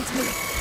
around me.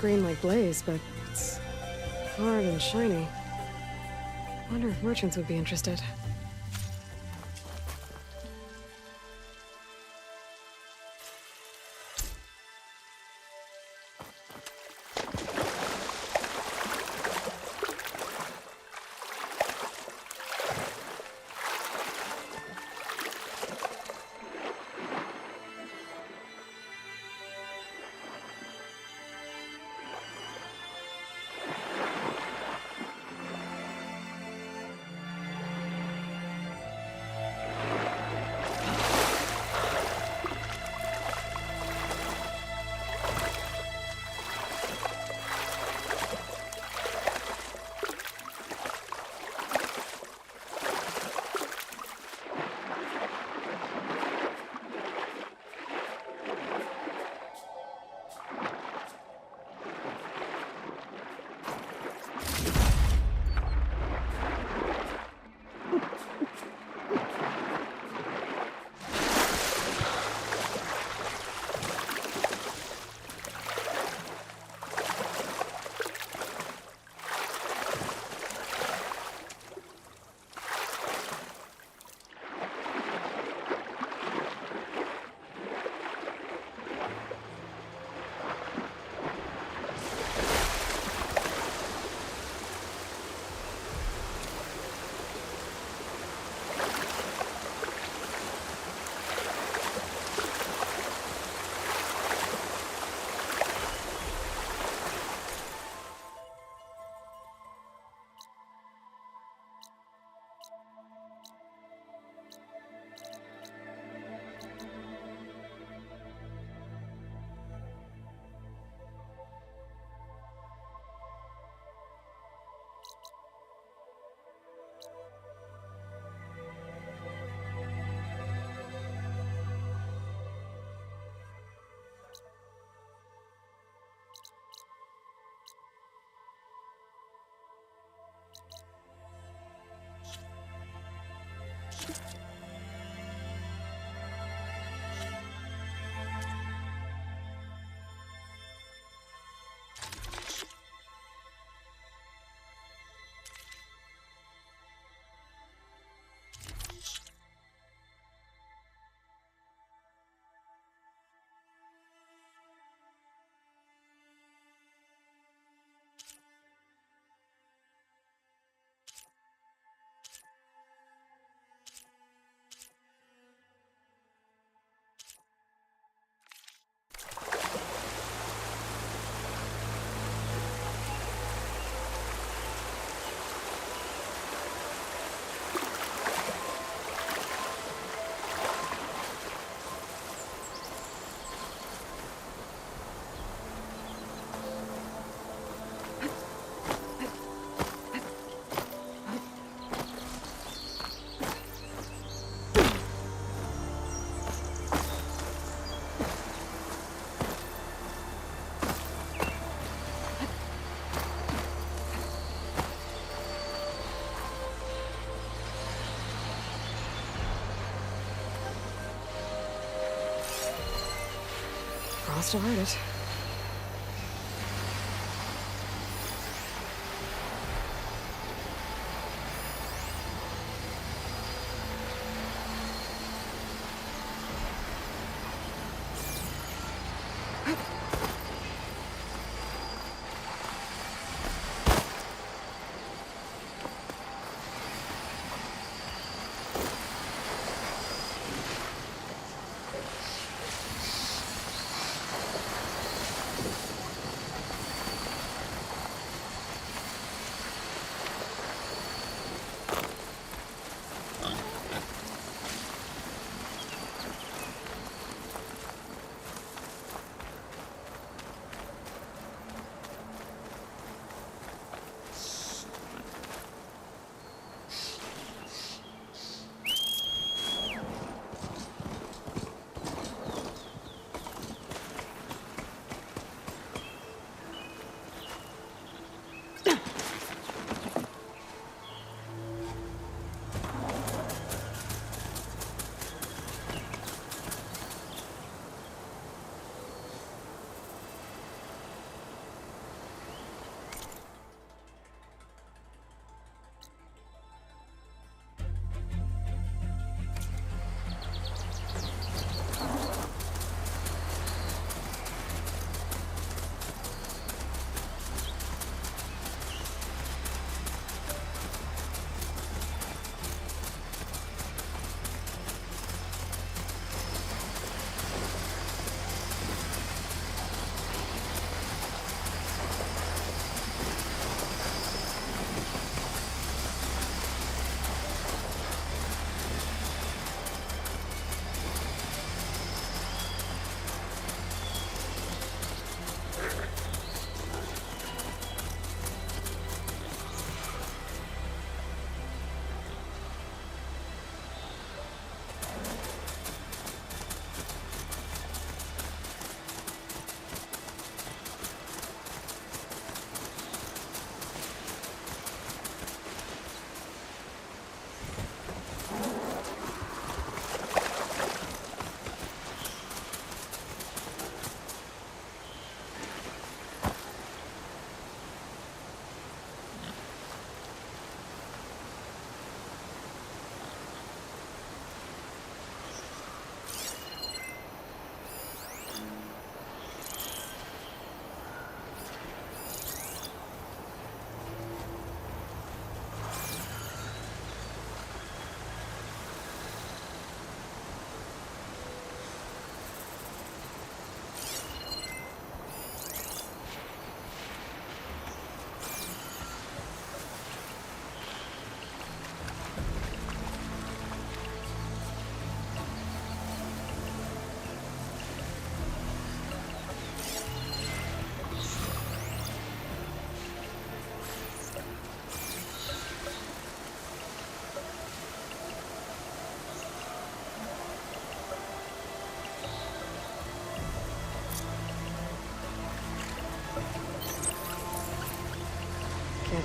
green like Blaze, but it's hard and shiny. Wonder if merchants would be interested. I'll still hurt it.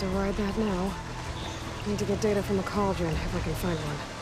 ride that now. Need to get data from the cauldron if I can find one.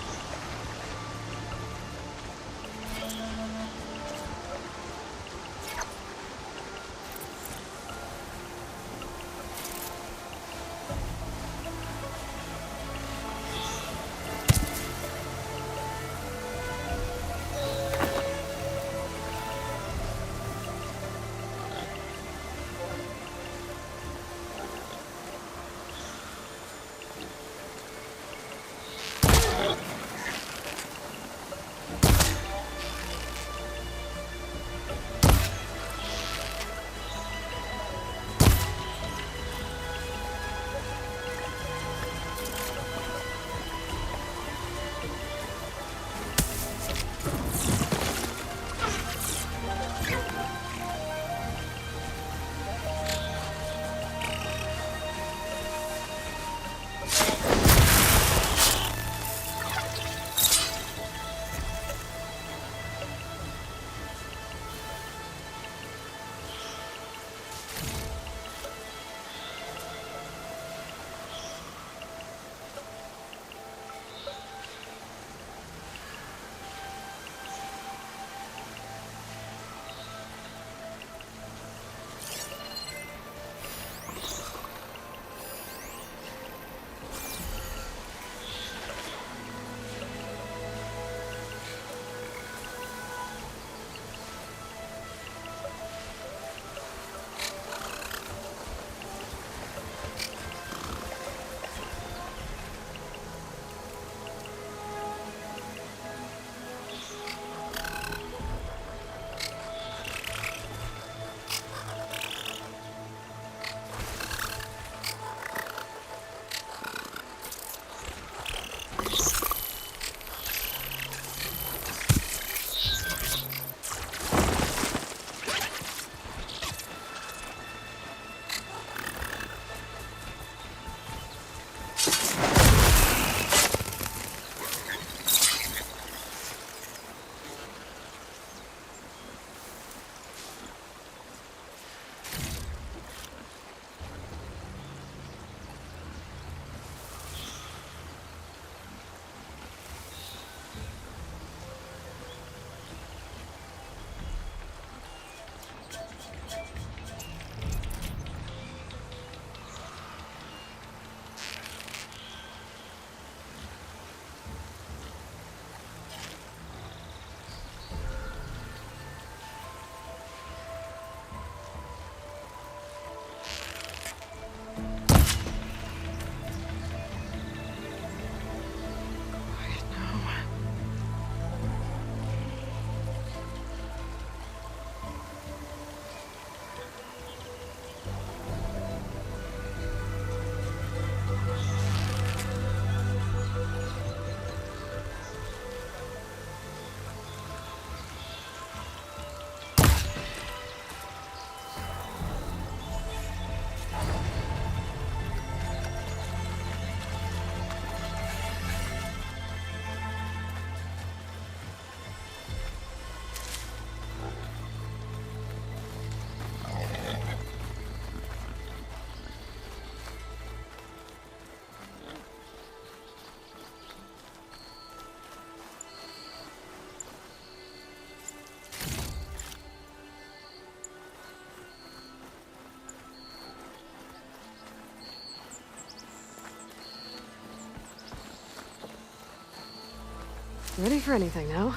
Ready for anything now.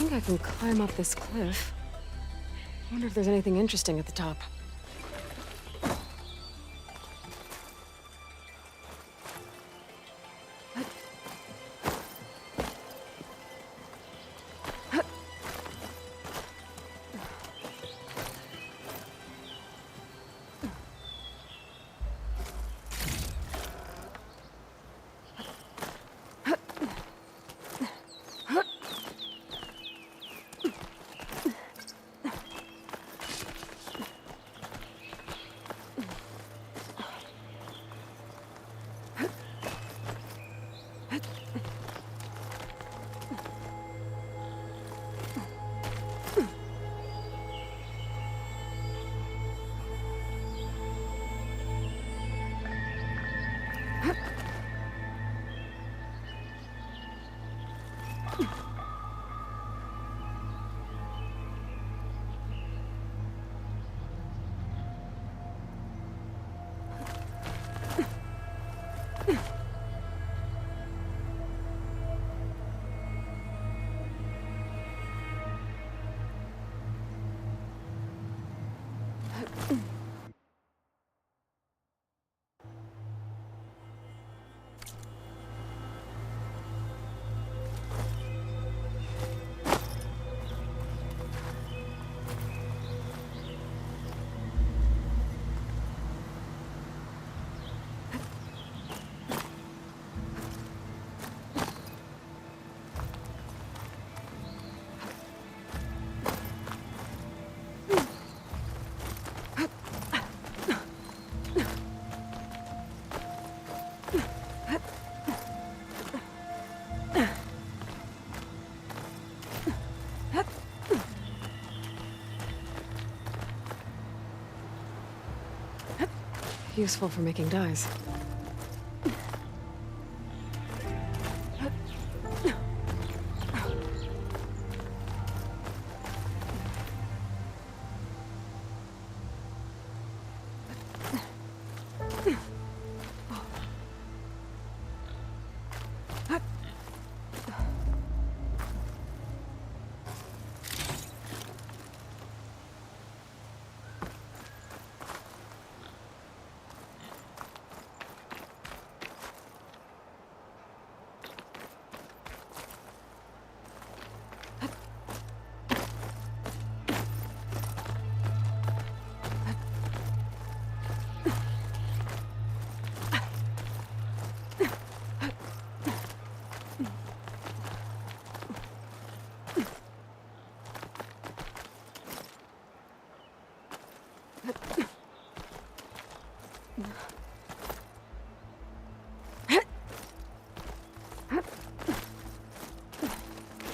think I can climb up this cliff. I wonder if there's anything interesting at the top. Useful for making dyes.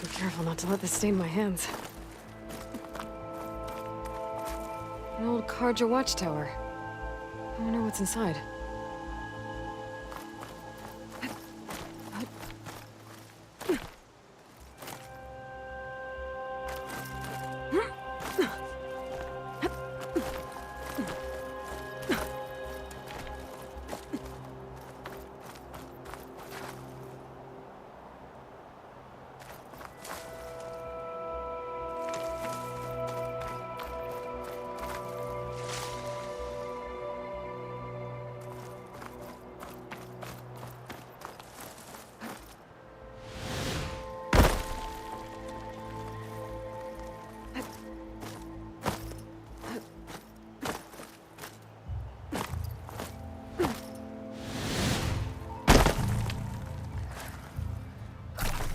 Be careful not to let this stain my hands. An old Carja watchtower. I wonder what's inside.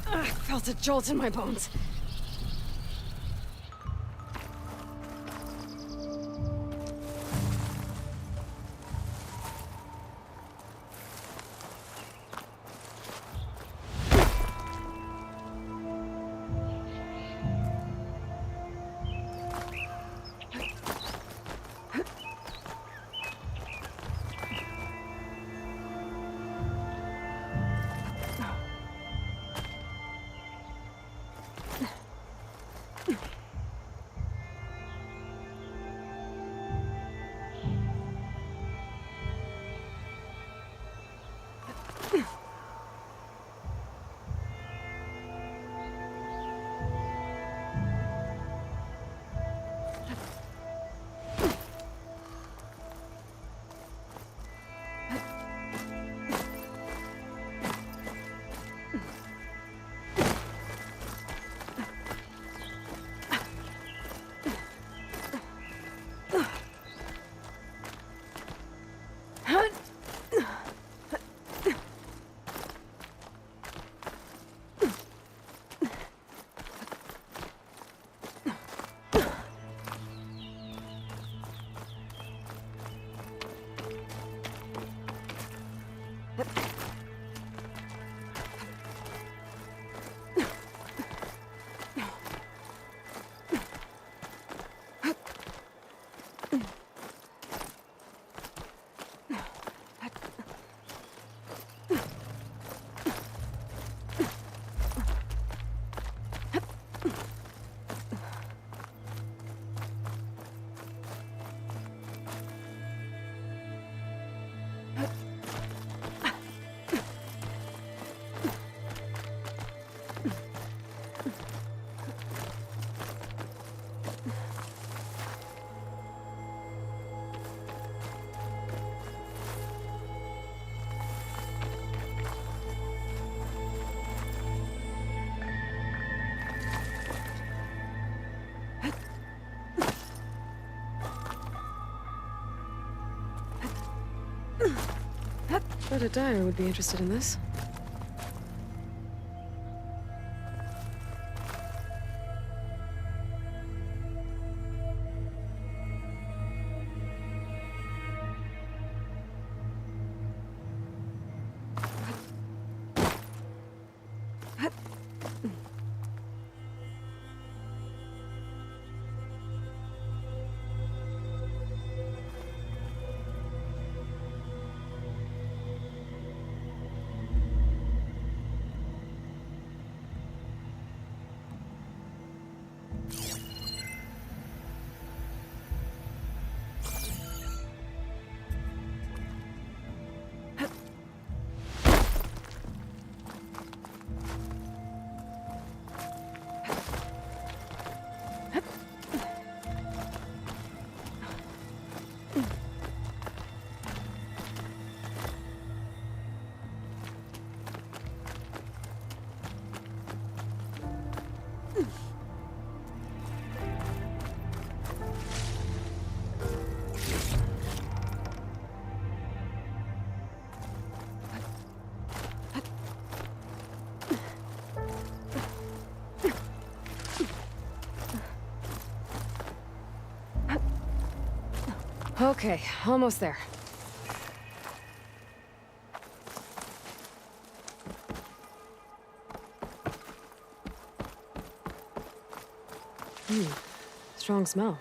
I felt a jolt in my bones. a Dyer would be interested in this. Okay, almost there. Strong smell.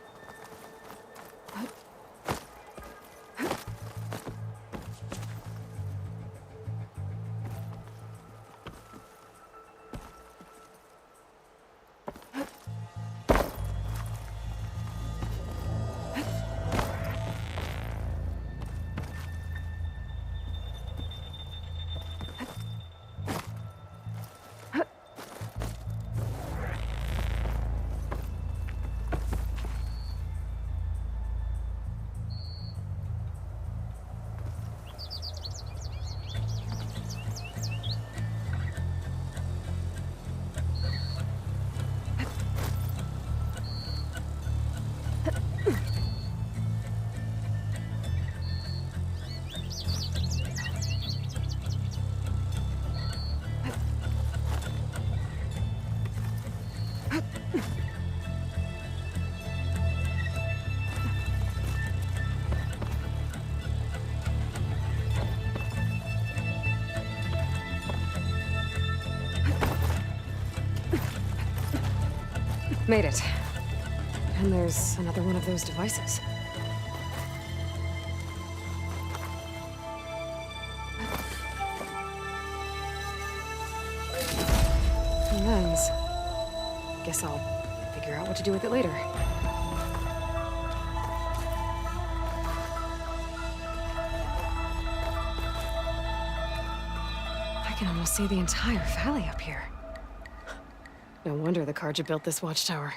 Made it. And there's another one of those devices. A lens. Guess I'll figure out what to do with it later. I can almost see the entire valley up here. No wonder the Carja built this watchtower.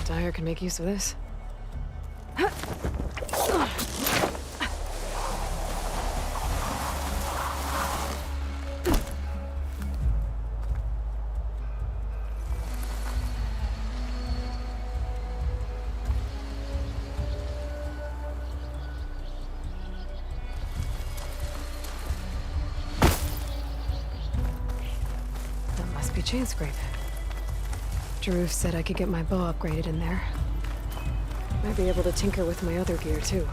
Dyer can make use of this. chain scrape. Jaruf said I could get my bow upgraded in there. Might be able to tinker with my other gear, too.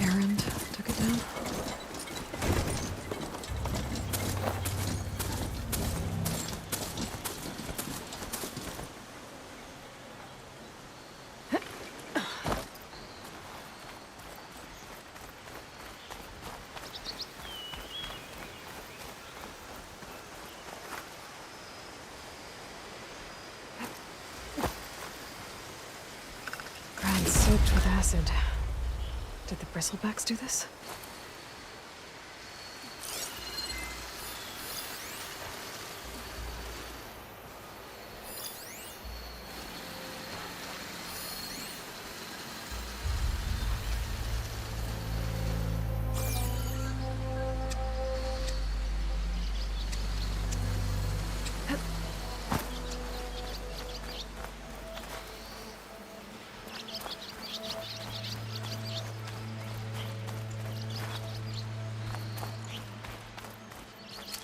errand took it down. Ground soaked with acid. Did the bristlebacks do this?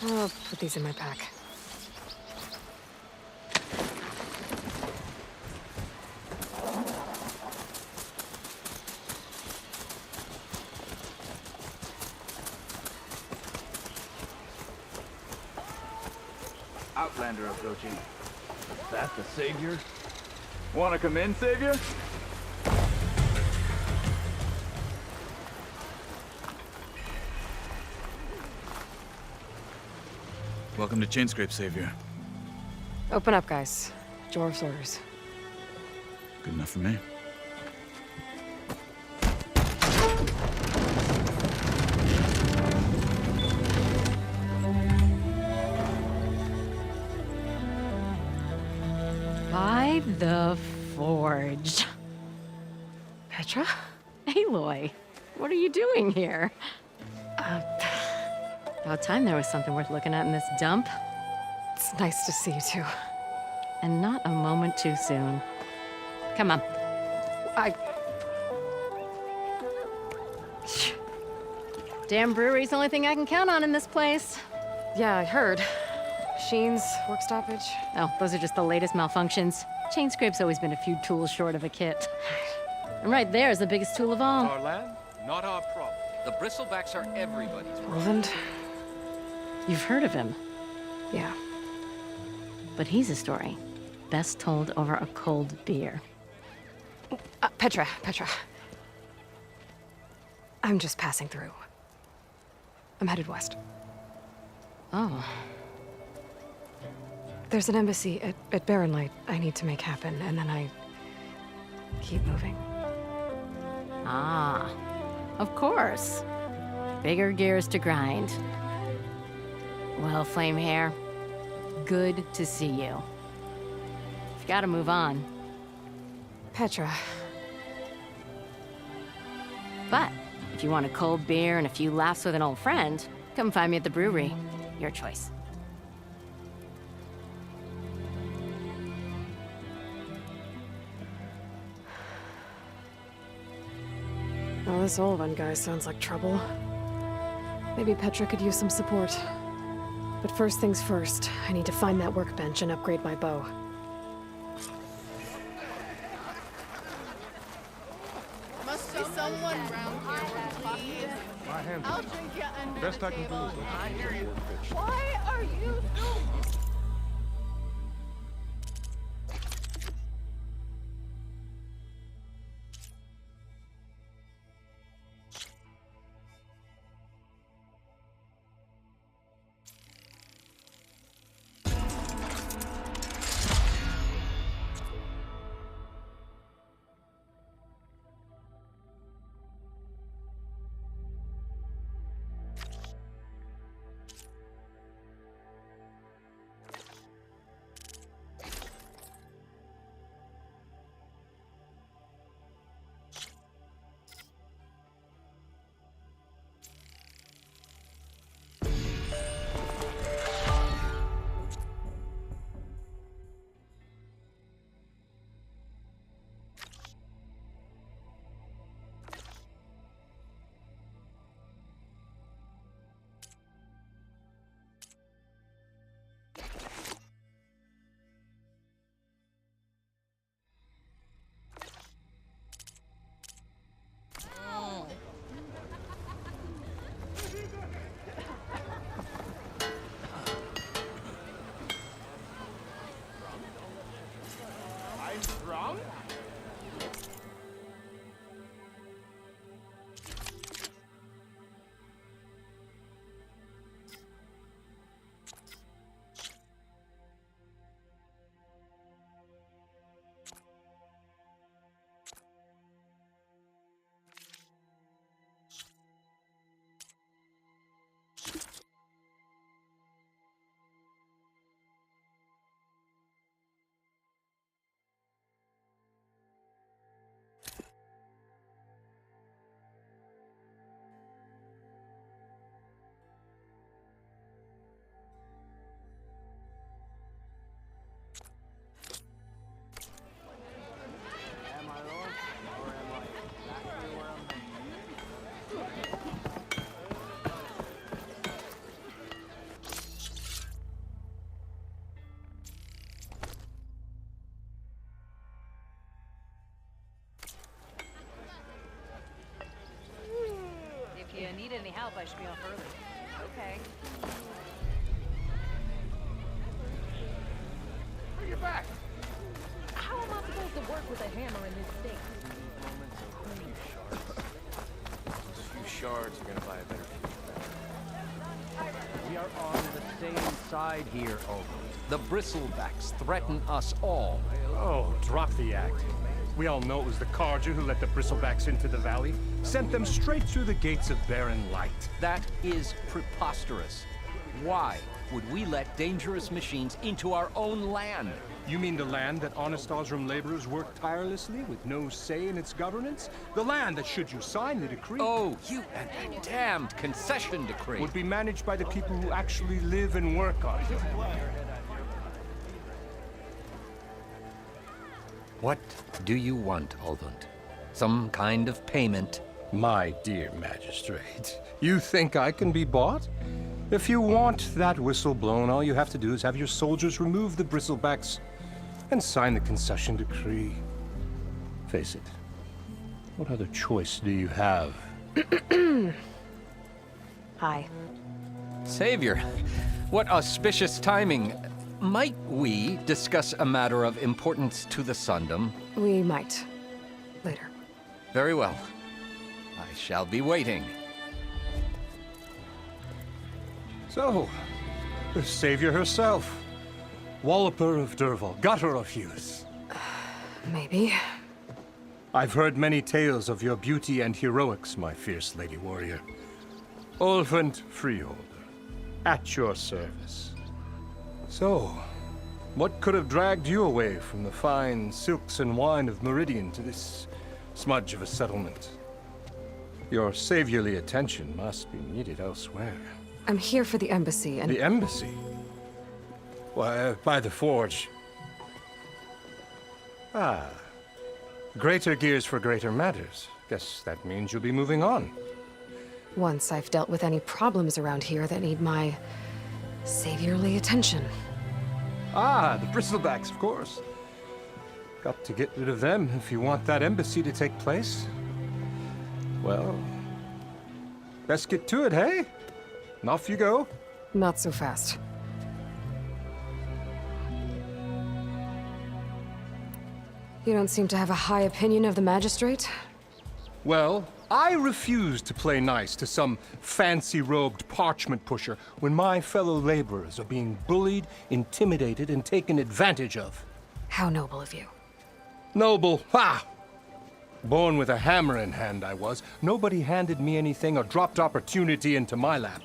I'll put these in my pack. Outlander approaching. Is that the Savior? Wanna come in, Savior? Welcome to Chainscrape, Savior. Open up, guys. Jorv's orders. Good enough for me. By the Forge. Petra? Aloy, what are you doing here? About time there was something worth looking at in this dump. It's nice to see you too. And not a moment too soon. Come on. Damn brewery's the only thing I can count on in this place. Yeah, I heard. Machines, work stoppage. Oh, those are just the latest malfunctions. Chainscrape's always been a few tools short of a kit. And right there is the biggest tool of all. Our land, not our problem. The bristlebacks are everybody's problem. Roland? You've heard of him, Yeah. but he's a story best told over a cold beer. Petra. I'm just passing through. I'm headed west. Oh, There's an embassy at Barrenlight I need to make happen, and then I keep moving. ah, of course. Bigger gears to grind. Well, Flamehair, good to see you. You've got to move on. Petra. But if you want a cold beer and a few laughs with an old friend, come find me at the brewery. Your choice. Well, this Olvan guy sounds like trouble. Maybe Petra could use some support. But first things first, I need to find that workbench and upgrade my bow. Must be someone round here, please. My hands I'll drink you under best the I can do table. is let you use the workbench. Why are you so... need any help, I should be off early. Okay. Bring it back. How am I supposed to work with a hammer in this state? A few shards are gonna buy a better future. We are on the same side here, Olga. The Bristlebacks threaten us all. Oh, drop the act. We all know it was the Carja who let the Bristlebacks into the valley, sent them straight through the gates of Barren Light. That is preposterous. Why would we let dangerous machines into our own land? You mean the land that honest Osram laborers work tirelessly with no say in its governance? The land that, should you sign the decree, Oh, you and that damned concession decree. would be managed by the people who actually live and work on it. What do you want, Olvund? Some kind of payment? My dear magistrate, you think I can be bought? If you want that whistle blown, all you have to do is have your soldiers remove the Bristlebacks and sign the concession decree. Face it, what other choice do you have? Hi. Savior, what auspicious timing. Might we discuss a matter of importance to the Sundom? We might. Later. Very well. I shall be waiting. So, the savior herself. Walloper of Derval, gutter of Hughes. Maybe. I've heard many tales of your beauty and heroics, my fierce lady warrior. Olvund Freeholder, at your service. So, what could have dragged you away from the fine silks and wine of Meridian to this smudge of a settlement? Your saviorly attention must be needed elsewhere. I'm here for the embassy and... The embassy? Why, by the forge. Ah. Greater gears for greater matters. Guess that means you'll be moving on. Once I've dealt with any problems around here that need my saviorly attention. Ah, the Bristlebacks, of course. Got to get rid of them if you want that embassy to take place. Well, best get to it, hey? And off you go. Not so fast. You don't seem to have a high opinion of the magistrate? Well, I refuse to play nice to some fancy-robed parchment pusher when my fellow laborers are being bullied, intimidated, and taken advantage of. How noble of you. Noble, ha! Born with a hammer in hand, I was. Nobody handed me anything or dropped opportunity into my lap.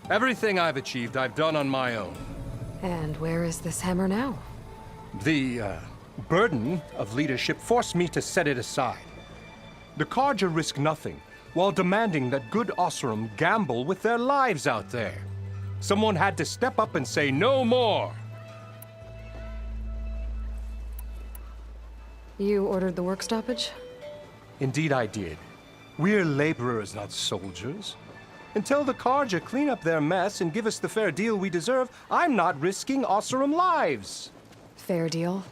Everything I've achieved, I've done on my own. And where is this hammer now? The, burden of leadership forced me to set it aside. The Carja risk nothing, while demanding that good Osram gamble with their lives out there. Someone had to step up and say no more. You ordered the work stoppage? Indeed I did. We're laborers, not soldiers. Until the Carja clean up their mess and give us the fair deal we deserve, I'm not risking Osram lives. Fair deal?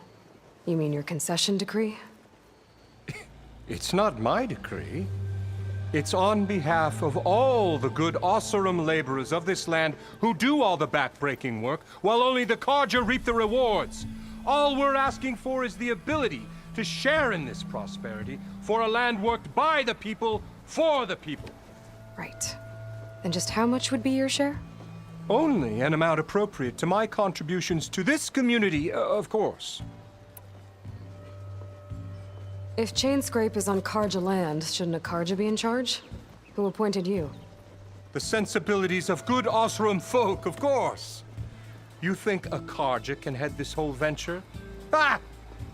You mean your concession decree? It's not my decree. It's on behalf of all the good Osram laborers of this land who do all the back-breaking work, while only the Carja reap the rewards. All we're asking for is the ability to share in this prosperity for a land worked by the people, for the people. Right. And just how much would be your share? Only an amount appropriate to my contributions to this community, of course. If Chainscrape is on Carja land, shouldn't a Carja be in charge? Who appointed you? The sensibilities of good Osram folk, of course. You think a Carja can head this whole venture? Ah!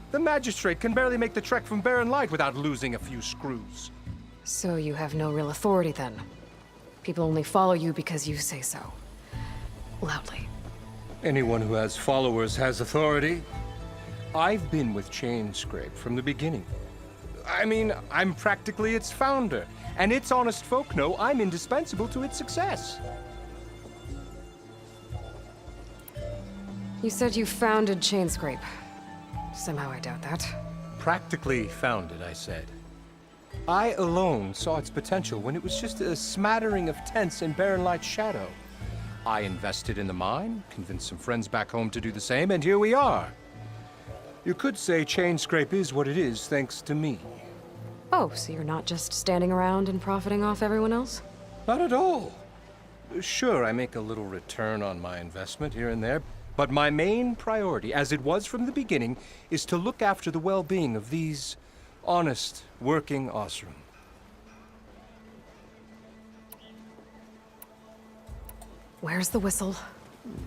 The magistrate can barely make the trek from Barren Light without losing a few screws. So you have no real authority then? People only follow you because you say so. Loudly. Anyone who has followers has authority. I've been with Chainscrape from the beginning. I mean, I'm practically its founder, and its honest folk know I'm indispensable to its success. You said you founded Chainscrape. Somehow I doubt that. Practically founded, I said. I alone saw its potential when it was just a smattering of tents in Barren Light's shadow. I invested in the mine, convinced some friends back home to do the same, and here we are. You could say Chainscrape is what it is thanks to me. Oh, so you're not just standing around and profiting off everyone else? Not at all. Sure, I make a little return on my investment here and there, but my main priority, as it was from the beginning, is to look after the well-being of these honest, working Osram. Where's the whistle?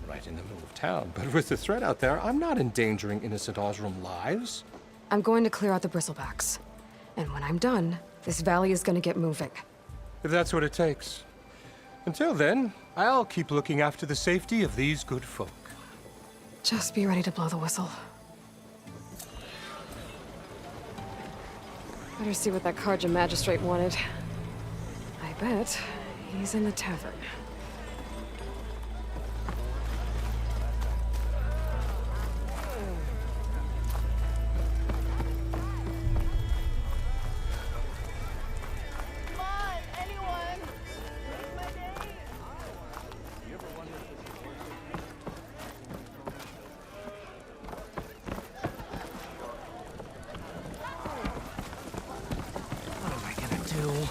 Right in the middle of town, but with the threat out there, I'm not endangering innocent Osram lives. I'm going to clear out the bristlebacks. And when I'm done, this valley is gonna get moving. If that's what it takes. Until then, I'll keep looking after the safety of these good folk. Just be ready to blow the whistle. Better see what that Carja magistrate wanted. I bet he's in the tavern. Come on, anyone! Where's my day? What am I gonna do?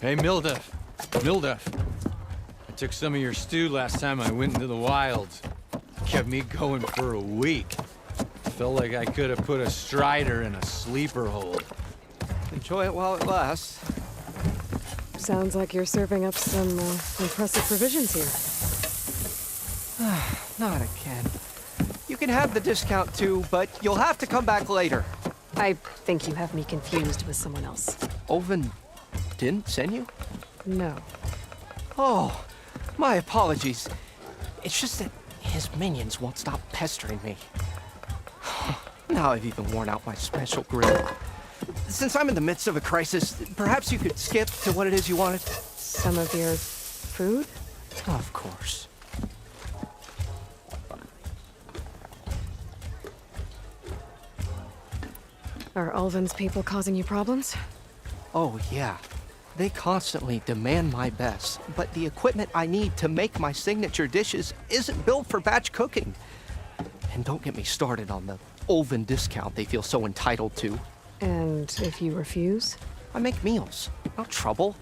Hey, Mildef. Mildef. I took some of your stew last time I went into the wilds. Kept me going for a week. Felt like I could have put a strider in a sleeper hold. Enjoy it while it lasts. Sounds like you're serving up some impressive provisions here. Not again. You can have the discount too, but you'll have to come back later. I think you have me confused with someone else. Olvin didn't send you? No. Oh, my apologies. It's just that his minions won't stop pestering me. Now I've even worn out my special grill. Since I'm in the midst of a crisis, perhaps you could skip to what it is you wanted? Some of your food? Of course. Are Ulvin's people causing you problems? Oh, yeah. They constantly demand my best, but the equipment I need to make my signature dishes isn't built for batch cooking. And don't get me started on the Ulvin discount they feel so entitled to. And if you refuse? I make meals, not trouble.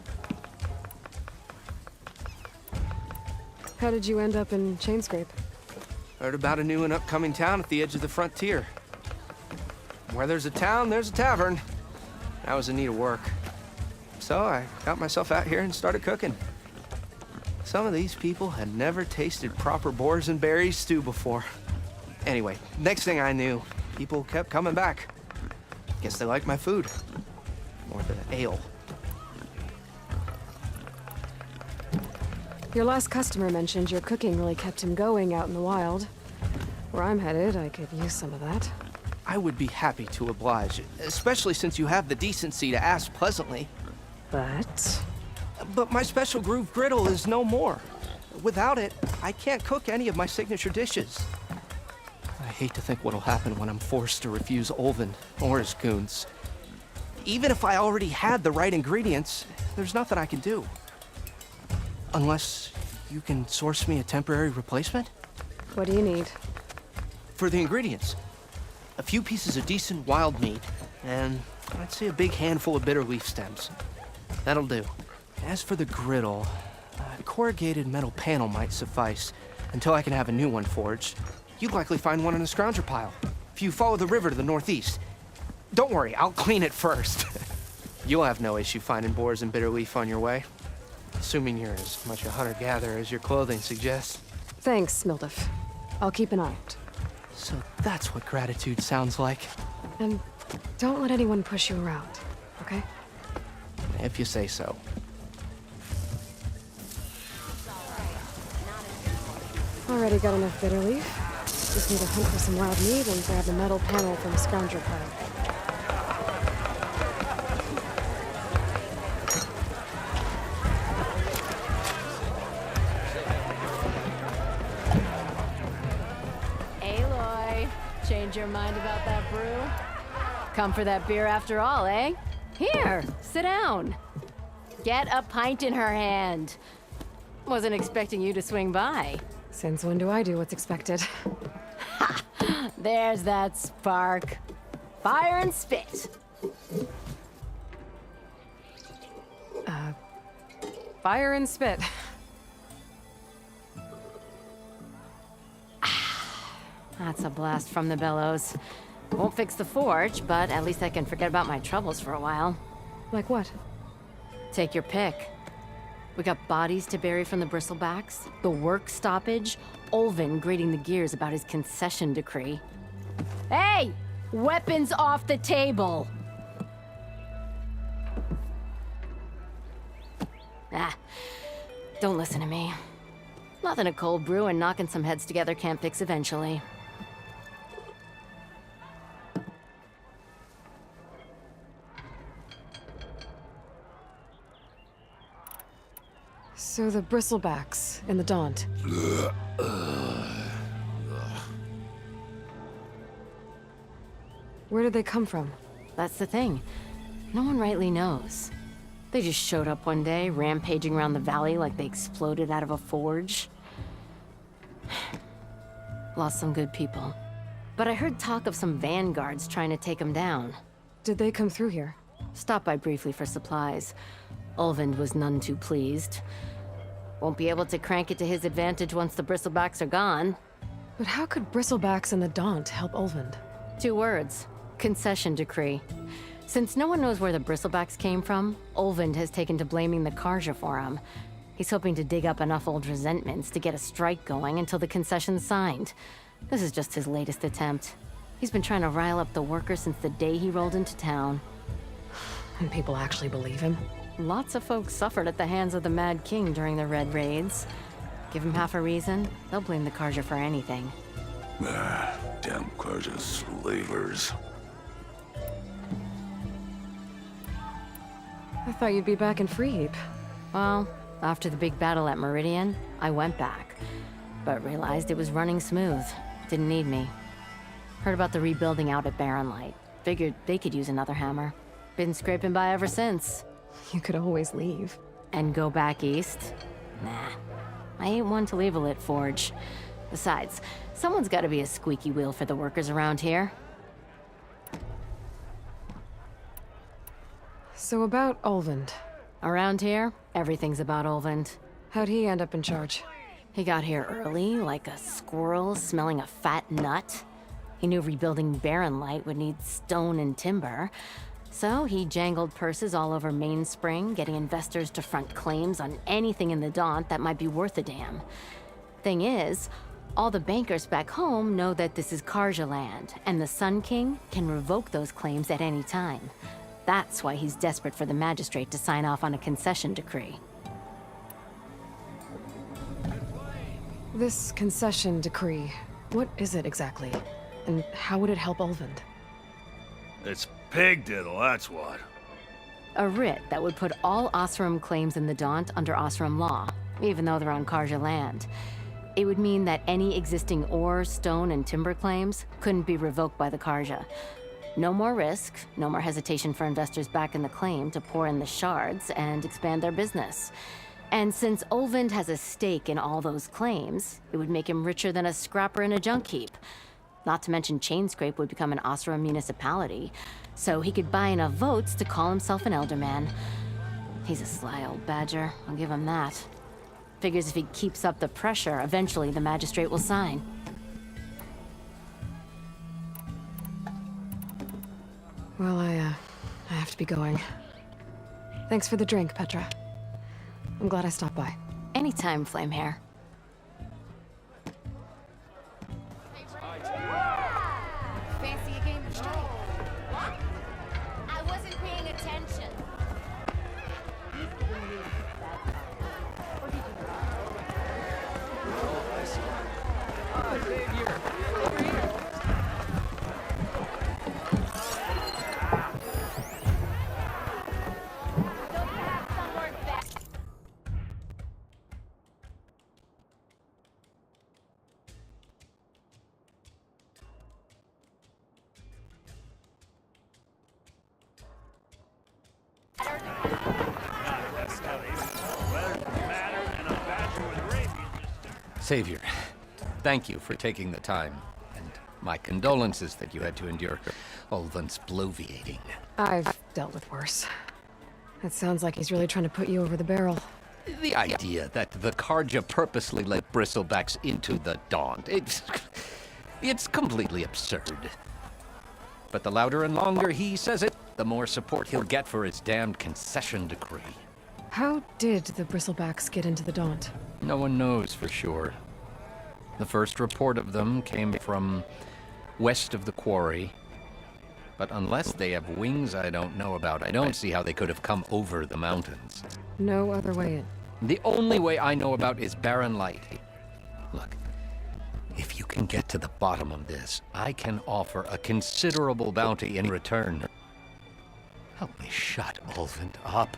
How did you end up in Chainscrape? Heard about a new and upcoming town at the edge of the frontier. Where there's a town, there's a tavern. I was in need of work. So I got myself out here and started cooking. Some of these people had never tasted proper boars and berries stew before. Anyway, next thing I knew, people kept coming back. Guess they liked my food. Or the ale. Your last customer mentioned your cooking really kept him going out in the wild. Where I'm headed, I could use some of that. I would be happy to oblige, especially since you have the decency to ask pleasantly. But my special groove griddle is no more. Without it, I can't cook any of my signature dishes. I hate to think what'll happen when I'm forced to refuse Ulvin or his goons. Even if I already had the right ingredients, there's nothing I can do. Unless you can source me a temporary replacement? What do you need? For the ingredients, a few pieces of decent wild meat, and I'd say a big handful of bitter leaf stems. That'll do. As for the griddle, a corrugated metal panel might suffice until I can have a new one forged. You'd likely find one in a scrounger pile if you follow the river to the northeast. Don't worry, I'll clean it first. You'll have no issue finding boars and bitter leaf on your way. Assuming you're as much a hunter-gatherer as your clothing suggests. Thanks, Mildef. I'll keep an eye out. So that's what gratitude sounds like. And don't let anyone push you around, okay? If you say so. Already got enough bitter leaf. Just need to hunt for some wild meat and grab the metal panel from the scrounger pile. Aloy, change your mind about that brew? Come for that beer after all, eh? Here, sit down. Get a pint in her hand. Wasn't expecting you to swing by. Since when do I do what's expected? There's that spark. Fire and spit. Fire and spit. That's a blast from the bellows. Won't fix the forge, but at least I can forget about my troubles for a while. Like what? Take your pick. We got bodies to bury from the bristlebacks, the work stoppage, Olvin grating the gears about his concession decree. Hey! Weapons off the table! Don't listen to me. Nothing a cold brew and knocking some heads together can't fix eventually. So the bristlebacks in the Daunt. Where did they come from? That's the thing. No one rightly knows. They just showed up one day, rampaging around the valley like they exploded out of a forge. Lost some good people. But I heard talk of some vanguards trying to take them down. Did they come through here? Stopped by briefly for supplies. Ulvund was none too pleased. Won't be able to crank it to his advantage once the bristlebacks are gone. But how could bristlebacks and the Daunt help Ulvund? 2 words. Concession decree. Since no one knows where the bristlebacks came from, Ulvund has taken to blaming the Karja for them. He's hoping to dig up enough old resentments to get a strike going until the concession's signed. This is just his latest attempt. He's been trying to rile up the workers since the day he rolled into town. And people actually believe him? Lots of folks suffered at the hands of the Mad King during the Red Raids. Give him half a reason, they'll blame the Karja for anything. Damn Karja slavers. I thought you'd be back in Freeheap. Well, after the big battle at Meridian, I went back. But realized it was running smooth. Didn't need me. Heard about the rebuilding out at Barren Light. Figured they could use another hammer. Been scraping by ever since. You could always leave. And go back east? Nah. I ain't one to leave a lit forge. Besides, someone's gotta be a squeaky wheel for the workers around here. So about Ulvund. Around here, everything's about Ulvund. How'd he end up in charge? He got here early, like a squirrel smelling a fat nut. He knew rebuilding Barren Light would need stone and timber. So he jangled purses all over Mainspring, getting investors to front claims on anything in the Daunt that might be worth a damn. Thing is, all the bankers back home know that this is Karja land, and the Sun King can revoke those claims at any time. That's why he's desperate for the magistrate to sign off on a concession decree. This concession decree, what is it exactly? And how would it help Ulvund? It's pig diddle, that's what. A writ that would put all Osram claims in the Daunt under Osram law, even though they're on Karja land. It would mean that any existing ore, stone, and timber claims couldn't be revoked by the Karja. No more risk, no more hesitation for investors back in the claim to pour in the shards and expand their business. And since Ulvund has a stake in all those claims, it would make him richer than a scrapper in a junk heap. Not to mention Chainscrape would become an Osram municipality, so he could buy enough votes to call himself an Elderman. He's a sly old badger, I'll give him that. Figures if he keeps up the pressure, eventually the magistrate will sign. Well, I have to be going. Thanks for the drink, Petra. I'm glad I stopped by. Anytime, Flamehair. Fancy a game of straight. What? I wasn't paying attention. Savior, thank you for taking the time, and my condolences that you had to endure Ulvund's bloviating. I've dealt with worse. It sounds like he's really trying to put you over the barrel. The idea that the Carja purposely let Bristlebacks into the Daunt, it's completely absurd. But the louder and longer he says it, the more support he'll get for his damned concession decree. How did the Bristlebacks get into the Daunt? No one knows for sure. The first report of them came from west of the quarry. But unless they have wings I don't know about, I don't see how they could have come over the mountains. No other way in. The only way I know about is Barren Light. Look, if you can get to the bottom of this, I can offer a considerable bounty in return. Help me shut Ulvund up.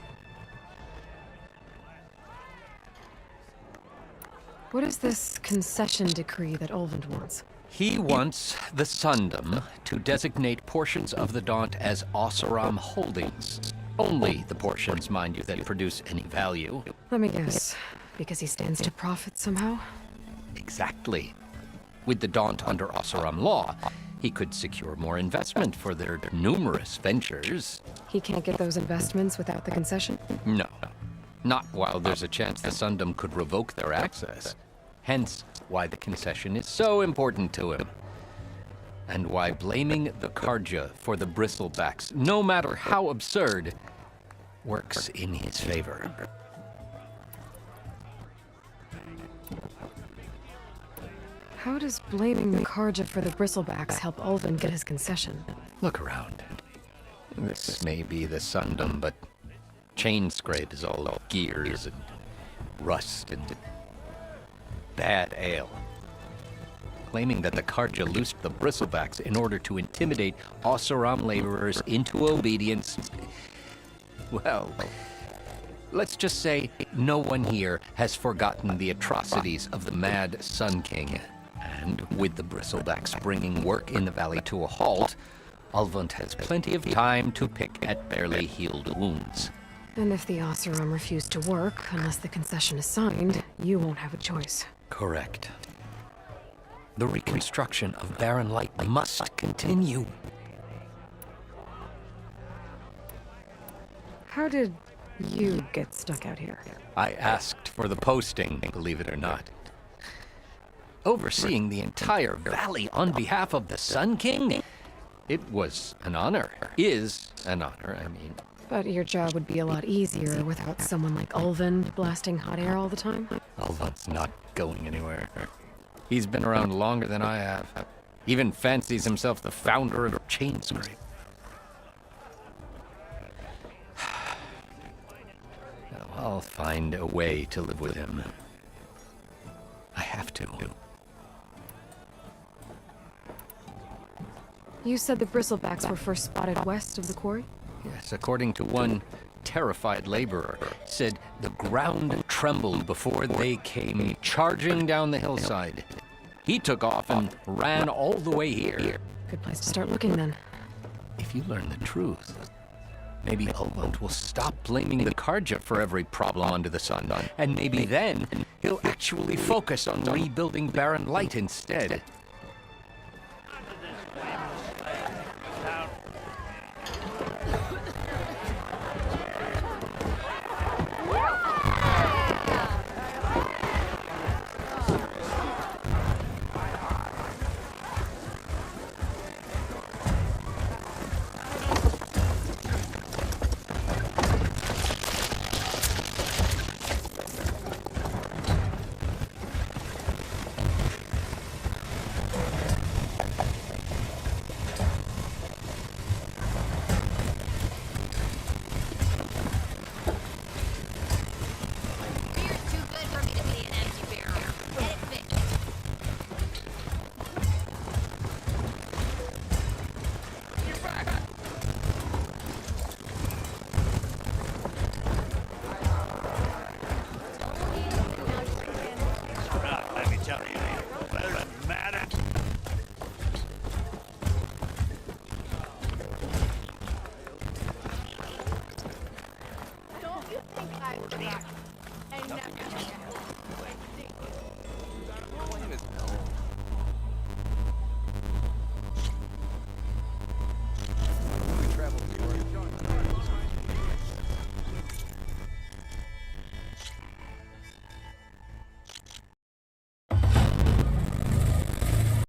What is this concession decree that Ulvund wants? He wants the Sundom to designate portions of the Daunt as Oseram holdings. Only the portions, mind you, that produce any value. Let me guess. Because he stands to profit somehow? Exactly. With the Daunt under Oseram law, he could secure more investment for their numerous ventures. He can't get those investments without the concession? No. Not while there's a chance the Sundom could revoke their access. Hence, why the concession is so important to him. And why blaming the Carja for the Bristlebacks, no matter how absurd, works in his favor. How does blaming the Carja for the Bristlebacks help Ulvund get his concession? Look around. This may be the Sundom, but Chainscrape is all gears and rust and bad ale. Claiming that the Carja loosed the Bristlebacks in order to intimidate Oseram laborers into obedience. Well, let's just say no one here has forgotten the atrocities of the Mad Sun King. And with the Bristlebacks bringing work in the valley to a halt, Ulvund has plenty of time to pick at barely healed wounds. And if the Oseram refuse to work, unless the concession is signed, you won't have a choice. Correct. The reconstruction of Barren Light must continue. How did you get stuck out here? I asked for the posting, believe it or not. Overseeing the entire valley on behalf of the Sun King? It was an honor. Is an honor, I mean. But your job would be a lot easier without someone like Ulvund blasting hot air all the time? Ulvund's not going anywhere. He's been around longer than I have. Even fancies himself the founder of Chainscrape. I'll find a way to live with him. I have to. You said the Bristlebacks were first spotted west of the quarry? Yes, according to one terrified laborer, said the ground trembled before they came charging down the hillside. He took off and ran all the way here. Good place to start looking then. If you learn the truth, maybe Ulvund will stop blaming the Carja for every problem under the sun, and maybe then he'll actually focus on rebuilding Barren Light instead. Don't you think I forgot? And now,